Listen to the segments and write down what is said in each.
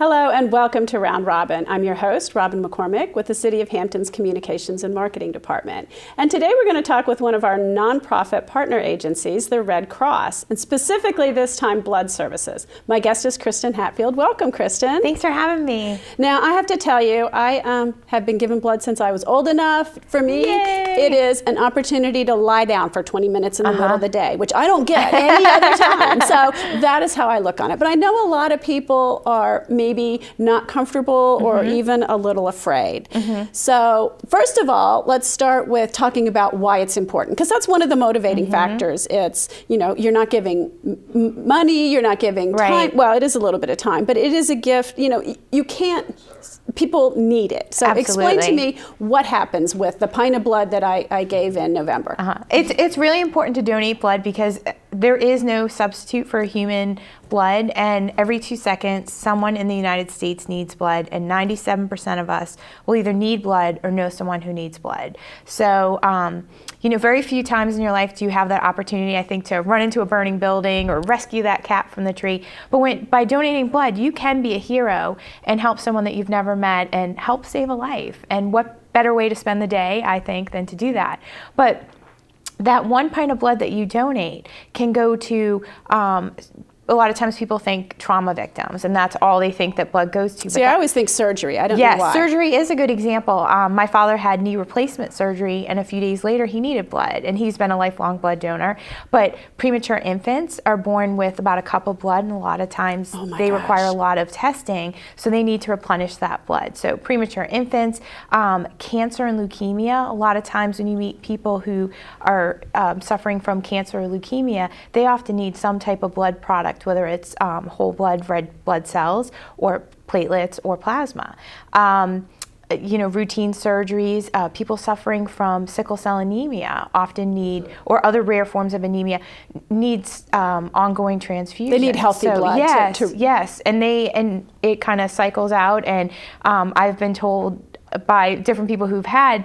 Hello and welcome to Round Robin. I'm your host, Robin McCormick, with the City of Hampton's Communications and Marketing Department. And today we're going to talk with one of our nonprofit partner agencies, the Red Cross, and specifically this time Blood Services. My guest is Kristen Hatfield. Welcome, Kristen. Thanks for having me. Now, I have to tell you, I have been given blood since I was old enough. For me, Yay! It is an opportunity to lie down for 20 minutes in the middle of the day, which I don't get any other time. So that is how I look on it. But I know a lot of people are maybe not comfortable or even a little afraid. So first of all, let's start with talking about why it's important, because that's one of the motivating factors. It's, you know, you're not giving money, you're not giving time. Well, it is a little bit of time, but it is a gift. You know, you can't, people need it. So explain to me what happens with the pint of blood that I gave in November. It's really important to donate blood because there is no substitute for human blood, and every 2 seconds someone in the United States needs blood, and 97% of us will either need blood or know someone who needs blood. So you know, very few times in your life do you have that opportunity, I think, to run into a burning building or rescue that cat from the tree. But by donating blood, you can be a hero and help someone that you've never met and help save a life. And what better way to spend the day, I think, than to do that. But that 1 pint of blood that you donate can go to, a lot of times people think trauma victims, and that's all they think that blood goes to. See, I always think surgery. I don't know why. Yes, surgery is a good example. My father had knee replacement surgery, and a few days later he needed blood, and he's been a lifelong blood donor. But premature infants are born with about a cup of blood, and a lot of times they require a lot of testing, so they need to replenish that blood. So premature infants, cancer and leukemia, a lot of times when you meet people who are suffering from cancer or leukemia, they often need some type of blood product, whether it's whole blood, red blood cells, or platelets or plasma. You know, routine surgeries, people suffering from sickle cell anemia often need, or other rare forms of anemia, needs ongoing transfusion. They need healthy blood. Yes, and it kind of cycles out, and I've been told by different people who've had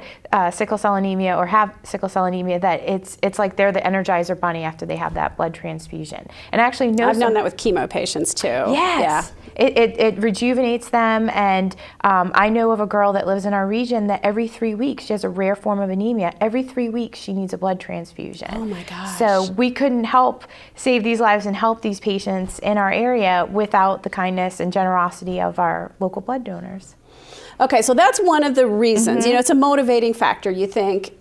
sickle cell anemia or have sickle cell anemia that it's like they're the Energizer bunny after they have that blood transfusion. And I actually know I've known that with chemo patients too. Yes. Yeah. It rejuvenates them, and I know of a girl that lives in our region that every 3 weeks, she has a rare form of anemia, every 3 weeks she needs a blood transfusion. Oh my gosh. So we couldn't help save these lives and help these patients in our area without the kindness and generosity of our local blood donors. Okay, so that's one of the reasons. You know, it's a motivating factor. You think,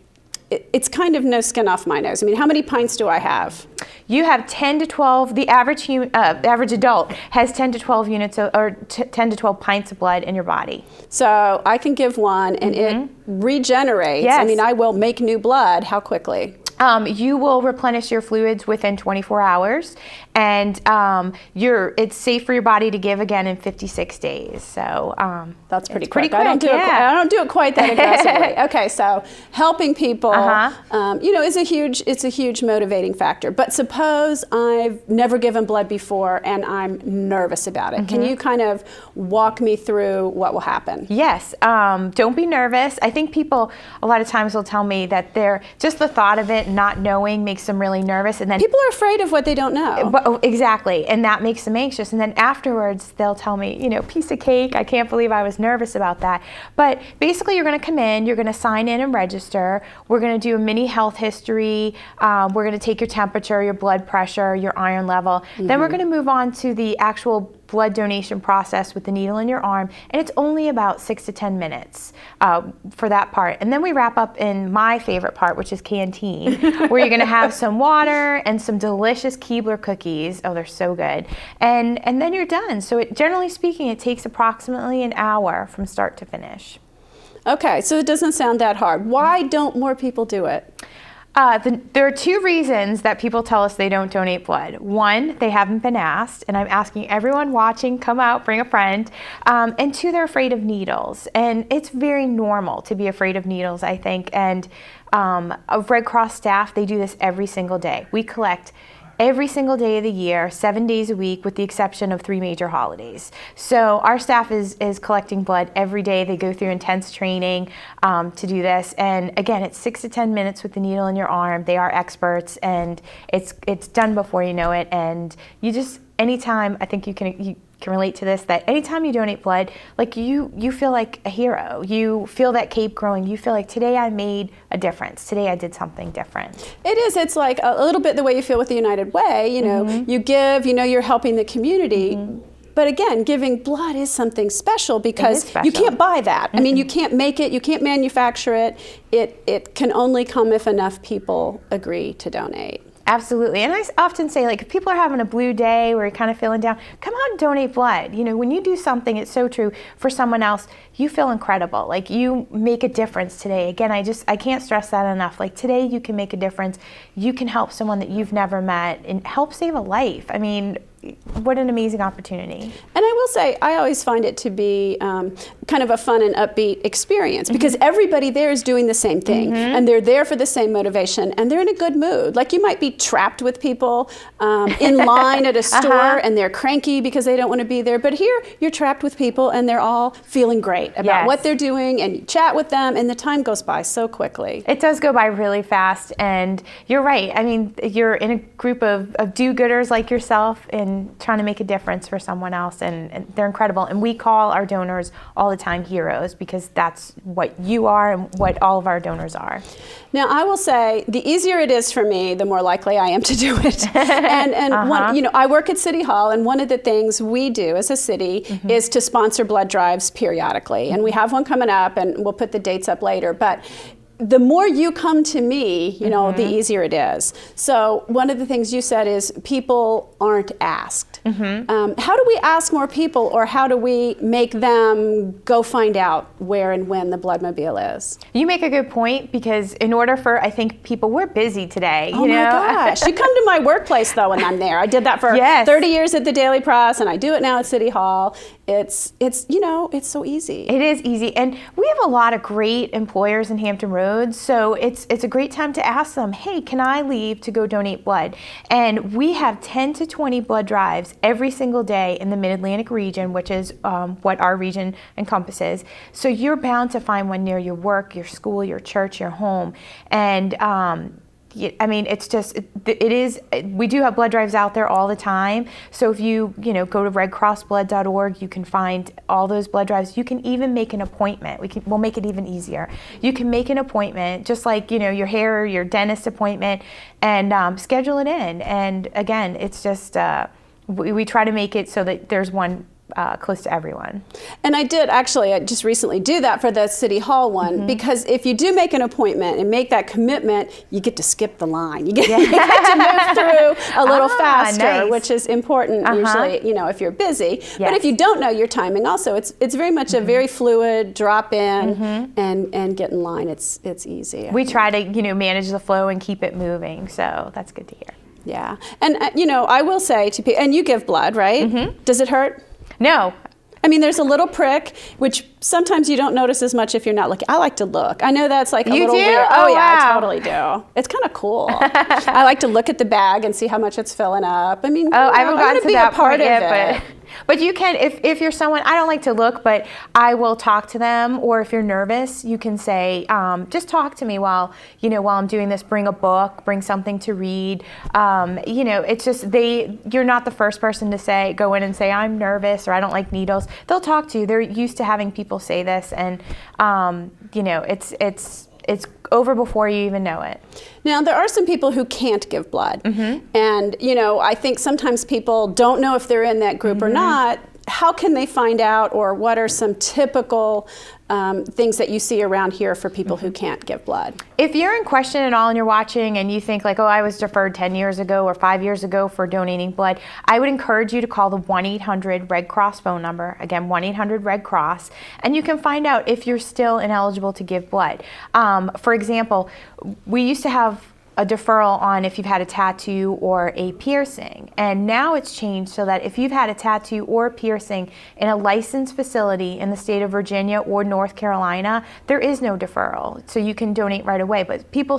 it's kind of no skin off my nose. I mean, how many pints do I have? You have 10 to 12, the average adult has 10 to 12 units or 10 to 12 pints of blood in your body. So I can give one and it regenerates. Yes. I mean, I will make new blood. How quickly? You will replenish your fluids within 24 hours, and it's safe for your body to give again in 56 days. So that's pretty quick. Pretty quick. I don't do it quite that aggressively. Okay, so helping people, you know, it's a huge motivating factor. But suppose I've never given blood before and I'm nervous about it. Can you kind of walk me through what will happen? Yes. Don't be nervous. I think people a lot of times will tell me that just the thought of it, not knowing, makes them really nervous, and then people are afraid of what they don't know. Exactly, and that makes them anxious. And then afterwards, they'll tell me, you know, piece of cake. I can't believe I was nervous about that. But basically, you're going to come in, you're going to sign in and register. We're going to do a mini health history. We're going to take your temperature, your blood pressure, your iron level. Then we're going to move on to the actual blood donation process with the needle in your arm, and it's only about 6 to 10 minutes for that part. And then we wrap up in my favorite part, which is canteen, where you're going to have some water and some delicious Keebler cookies. Oh, they're so good. And then you're done. So generally speaking, it takes approximately an hour from start to finish. Okay, so it doesn't sound that hard. Why don't more people do it? There are 2 reasons that people tell us they don't donate blood. 1, they haven't been asked, and I'm asking everyone watching, come out, bring a friend. And 2, they're afraid of needles. And it's very normal to be afraid of needles, I think. And Red Cross staff, they do this every single day. We collect every single day of the year, 7 days a week, with the exception of 3 major holidays. So our staff is collecting blood every day. They go through intense training to do this. And again, it's 6 to 10 minutes with the needle in your arm. They are experts, and it's done before you know it. And you just, anytime, I think you can can relate to this, that anytime you donate blood, like you feel like a hero. You feel that cape growing. You feel like today I made a difference. Today I did something different. It is. It's like a little bit the way you feel with the United Way. You know, you give, you know, you're helping the community. But again, giving blood is something special because you can't buy that. I mean, you can't make it, you can't manufacture it. It can only come if enough people agree to donate. Absolutely. And I often say, like, if people are having a blue day where you're kind of feeling down, come out and donate blood. You know, when you do something, it's so true, for someone else, you feel incredible. Like, you make a difference today. Again, I can't stress that enough. Like, today you can make a difference. You can help someone that you've never met and help save a life. I mean, what an amazing opportunity. And I will say, I always find it to be kind of a fun and upbeat experience because everybody there is doing the same thing and they're there for the same motivation and they're in a good mood. Like, you might be trapped with people in line at a store and they're cranky because they don't want to be there. But here, you're trapped with people and they're all feeling great about what they're doing, and you chat with them and the time goes by so quickly. It does go by really fast, and you're right. I mean, you're in a group of do-gooders like yourself and trying to make a difference for someone else, and they're incredible. And we call our donors all the time heroes because that's what you are and what all of our donors are. Now, I will say, the easier it is for me, the more likely I am to do it. And one, you know, I work at City Hall, and one of the things we do as a city is to sponsor blood drives periodically. And we have one coming up, and we'll put the dates up later. But the more you come to me, you know, the easier it is. So one of the things you said is people aren't asked. How do we ask more people, or how do we make them go find out where and when the Bloodmobile is? You make a good point, because in order for, I think, people, we're busy today. Oh my gosh. You come to my workplace, though, when I'm there. I did that for 30 years at the Daily Press, and I do it now at City Hall. It's you know, it's so easy. It is easy. And we have a lot of great employers in Hampton Roads, so it's a great time to ask them, hey, can I leave to go donate blood? And we have 10 to 20 blood drives every single day in the Mid-Atlantic region, which is what our region encompasses. So you're bound to find one near your work, your school, your church, your home. And I mean, it's just, we do have blood drives out there all the time. So if you go to redcrossblood.org, you can find all those blood drives. You can even make an appointment. We'll make it even easier. You can make an appointment, just like, your hair or your dentist appointment, and schedule it in. And again, it's just, we try to make it so that there's one close to everyone. And I just recently do that for the City Hall one, because if you do make an appointment and make that commitment, you get to skip the line. You get to move through a little faster, which is important usually, if you're busy. But if you don't know your timing, also, it's very much a very fluid drop in and get in line. It's easy. We try to, manage the flow and keep it moving. So that's good to hear. Yeah. And, I will say to people, and you give blood, right? Does it hurt? No. I mean, there's a little prick, which sometimes you don't notice as much if you're not looking. I like to look. I know that's like a little weird. Oh, yeah, wow. I totally do. It's kind of cool. I like to look at the bag and see how much it's filling up. I mean, I haven't gotten to that part yet, it. But you can, if you're someone, I don't like to look, but I will talk to them. Or if you're nervous, you can say, just talk to me while I'm doing this. Bring a book, bring something to read. It's just you're not the first person to go in and say, I'm nervous or I don't like needles. They'll talk to you. They're used to having people say this, and it's over before you even know it. Now, there are some people who can't give blood. And, I think sometimes people don't know if they're in that group or not. How can they find out, or what are some typical things that you see around here for people who can't give blood? If you're in question at all and you're watching and you think like, oh, I was deferred 10 years ago or 5 years ago for donating blood, I would encourage you to call the 1-800 Red Cross phone number. Again, 1-800 Red Cross, and you can find out if you're still ineligible to give blood. For example, we used to have a deferral on if you've had a tattoo or a piercing. And now it's changed so that if you've had a tattoo or a piercing in a licensed facility in the state of Virginia or North Carolina, there is no deferral. So you can donate right away. But people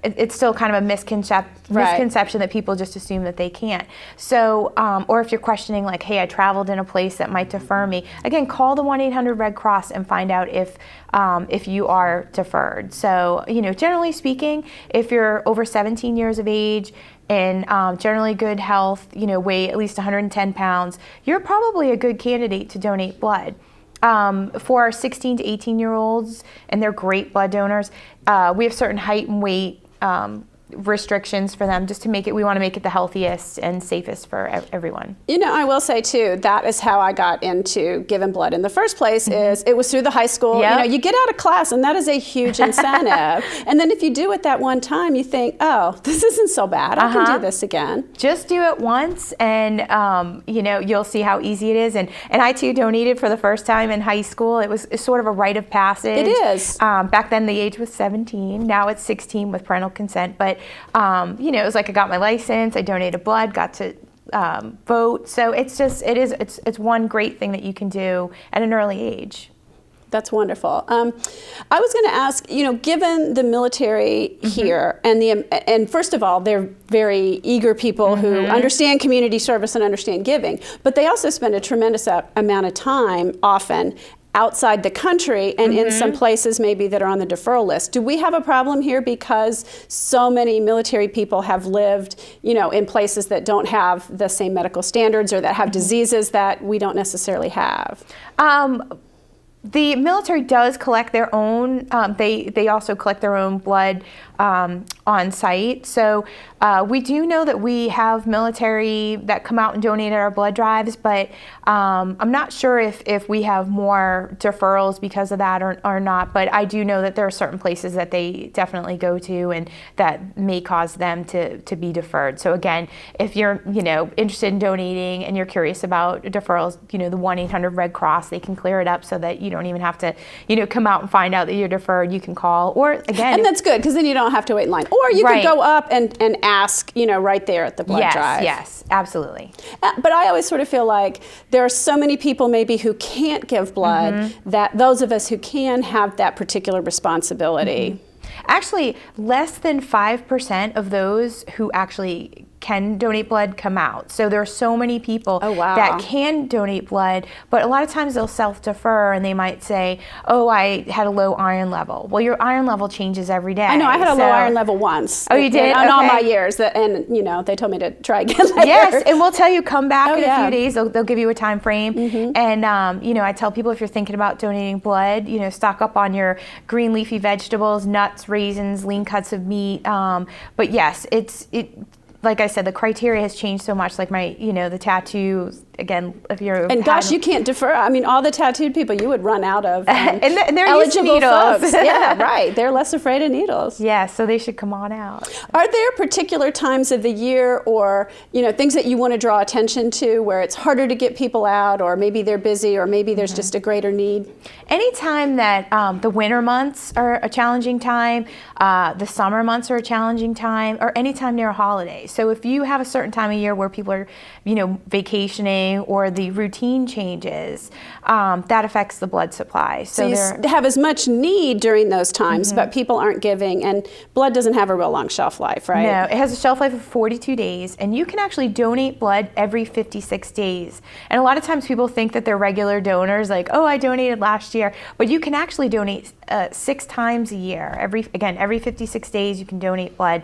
it's still kind of a misconception that people just assume that they can't. So, or if you're questioning like, hey, I traveled in a place that might defer me, again, call the 1-800 Red Cross and find out if you are deferred. So, generally speaking, if you're you're over 17 years of age and generally good health, weigh at least 110 pounds, you're probably a good candidate to donate blood. For our 16 to 18-year-olds, and they're great blood donors, we have certain height and weight restrictions for them just to we want to make it the healthiest and safest for everyone. I will say too, that is how I got into giving blood in the first place. Is it was through the high school. Yep. You get out of class and that is a huge incentive. And then if you do it that one time, you think, oh, this isn't so bad. I can do this again. Just do it once and you'll see how easy it is. And I too donated for the first time in high school. It's sort of a rite of passage. It is. Back then the age was 17. Now it's 16 with parental consent. But it was like I got my license, I donated blood, got to vote. So it's one great thing that you can do at an early age. That's wonderful. I was going to ask, given the military here, and first of all, they're very eager people who understand community service and understand giving, but they also spend a tremendous amount of time often outside the country and in some places maybe that are on the deferral list. Do we have a problem here because so many military people have lived, in places that don't have the same medical standards or that have diseases that we don't necessarily have? The military does collect their own, they also collect their own blood on site. So we do know that we have military that come out and donate at our blood drives, but I'm not sure if we have more deferrals because of that or not, but I do know that there are certain places that they definitely go to and that may cause them to be deferred. So again, if you're interested in donating and you're curious about deferrals, the 1-800 Red Cross, they can clear it up so that you don't even have to come out and find out that you're deferred. You can call, or again, and that's good because then you don't have to wait in line, or you could go up and ask right there at the blood drive. Yes, absolutely. But I always sort of feel like there are so many people maybe who can't give blood that those of us who can have that particular responsibility. Actually, less than 5% of those who actually can donate blood come out. So there are so many people that can donate blood, but a lot of times they'll self-defer and they might say, oh, I had a low iron level. Well, your iron level changes every day. I know, I had a low iron level once. Oh, you did? In all my years. And, they told me to try again later. Yes, and we'll tell you, come back in a few days. They'll give you a time frame. And, I tell people if you're thinking about donating blood, stock up on your green leafy vegetables, nuts, raisins, lean cuts of meat. But yes, like I said, the criteria has changed so much. Like the tattoos, again, if you're... And gosh, you can't defer. I mean, all the tattooed people, you would run out of and they're eligible used to needles. folks. Yeah, right. They're less afraid of needles. Yeah, so they should come on out. Are there particular times of the year or, things that you want to draw attention to where it's harder to get people out, or maybe they're busy, or maybe there's just a greater need? Anytime that the winter months are a challenging time, the summer months are a challenging time, or anytime near a holiday. So if you have a certain time of year where people are, vacationing or the routine changes, that affects the blood supply. So you have as much need during those times, but people aren't giving, and blood doesn't have a real long shelf life, right? No, it has a shelf life of 42 days, and you can actually donate blood every 56 days. And a lot of times people think that they're regular donors, like, oh, I donated last year, but you can actually donate 6 times a year. Every 56 days you can donate blood.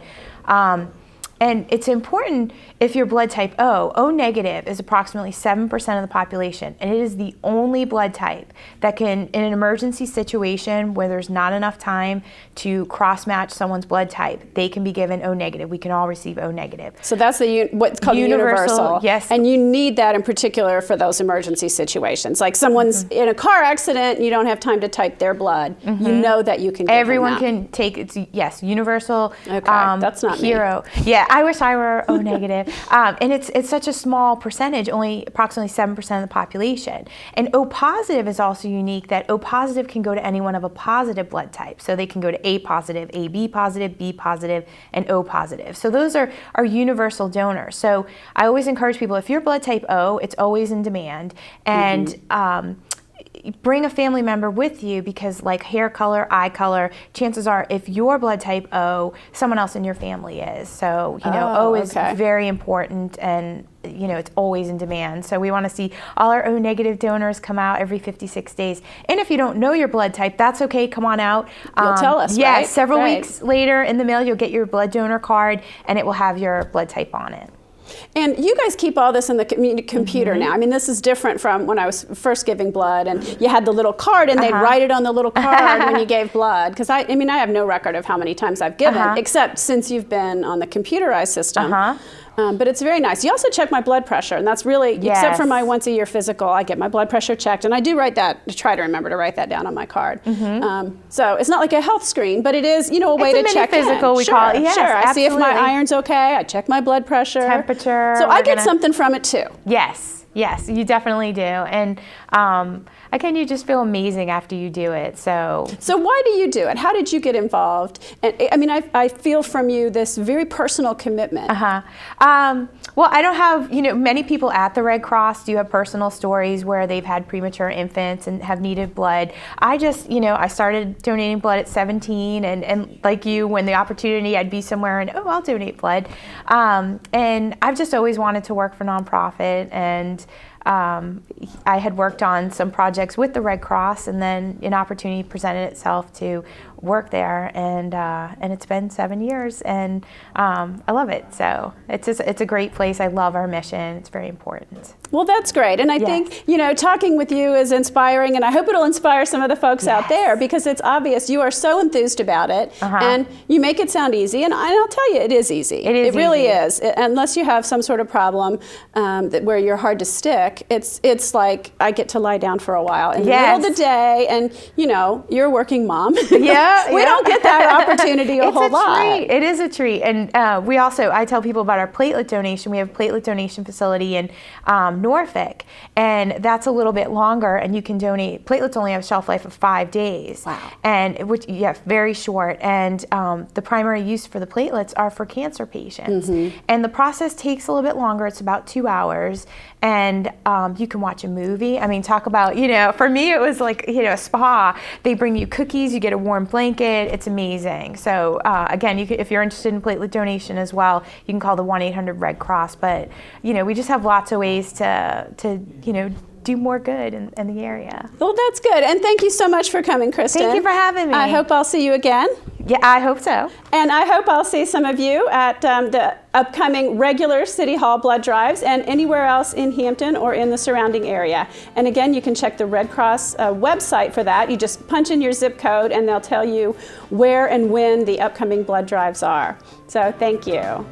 And it's important if you're blood type O negative is approximately 7% of the population, and it is the only blood type that can, in an emergency situation where there's not enough time to cross-match someone's blood type, they can be given O negative. We can all receive O negative. So that's what's called universal. Yes. And you need that in particular for those emergency situations. Like someone's in a car accident, and you don't have time to type their blood. You know that you can give Everyone them that. can take it. Yes, universal. Okay, that's not hero. me. Yeah, I wish I were O negative. And it's such a small percentage, only approximately 7% of the population. And O positive is also unique, that O positive can go to anyone of a positive blood type. So they can go to A positive, AB positive, B positive, and O positive. So those are universal donors. So I always encourage people, if you're blood type O, it's always in demand. And bring a family member with you, because like hair color, eye color, chances are if you're blood type O, someone else in your family is. So, O is very important, and it's always in demand. So we want to see all our O negative donors come out every 56 days. And if you don't know your blood type, that's okay. Come on out. You'll tell us, yeah, right? Several weeks later in the mail, you'll get your blood donor card, and it will have your blood type on it. And you guys keep all this in the computer now. I mean, this is different from when I was first giving blood, and you had the little card, and they'd write it on the little card when you gave blood. Because I have no record of how many times I've given, except since you've been on the computerized system. But it's very nice. You also check my blood pressure, and that's really, except for my once a year physical, I get my blood pressure checked, and I do write that, try to remember to write that down on my card. So it's not like a health screen, but it is, a way to check physical, we call it. Yes, I see if my iron's okay, I check my blood pressure. Temperature. So I get something from it too. Yes, you definitely do. And again, you just feel amazing after you do it. So why do you do it? How did you get involved? And I mean, I feel from you this very personal commitment. Well, I don't have, many people at the Red Cross do have personal stories where they've had premature infants and have needed blood. I just, I started donating blood at 17, and like you, when the opportunity, I'd be somewhere and, I'll donate blood. And I've just always wanted to work for nonprofit, and I had worked on some projects with the Red Cross, and then an opportunity presented itself to work there, and it's been 7 years, and I love it. So it's a great place. I love our mission. It's very important. Well, that's great. And I think, talking with you is inspiring, and I hope it'll inspire some of the folks out there, because it's obvious you are so enthused about it, and you make it sound easy. And I'll tell you, it is easy. It really is. Unless you have some sort of problem where you're hard to stick, it's like I get to lie down for a while in the middle of the day, and you're a working mom. We don't get that opportunity a whole lot. It is a treat. And I tell people about our platelet donation. We have a platelet donation facility in Norfolk, and that's a little bit longer, and you can donate. Platelets only have a shelf life of 5 days. Wow. And very short. And the primary use for the platelets are for cancer patients. And the process takes a little bit longer. It's about 2 hours. And you can watch a movie. I mean, talk about, for me, it was like, a spa. They bring you cookies, you get a warm blanket. It's amazing. So again, if you're interested in platelet donation as well, you can call the 1-800-RED Cross. But, we just have lots of ways to do more good in the area. Well, that's good. And thank you so much for coming, Kristen. Thank you for having me. I hope I'll see you again. Yeah, I hope so. And I hope I'll see some of you at the upcoming regular City Hall blood drives and anywhere else in Hampton or in the surrounding area. And again, you can check the Red Cross website for that. You just punch in your zip code, and they'll tell you where and when the upcoming blood drives are. So thank you.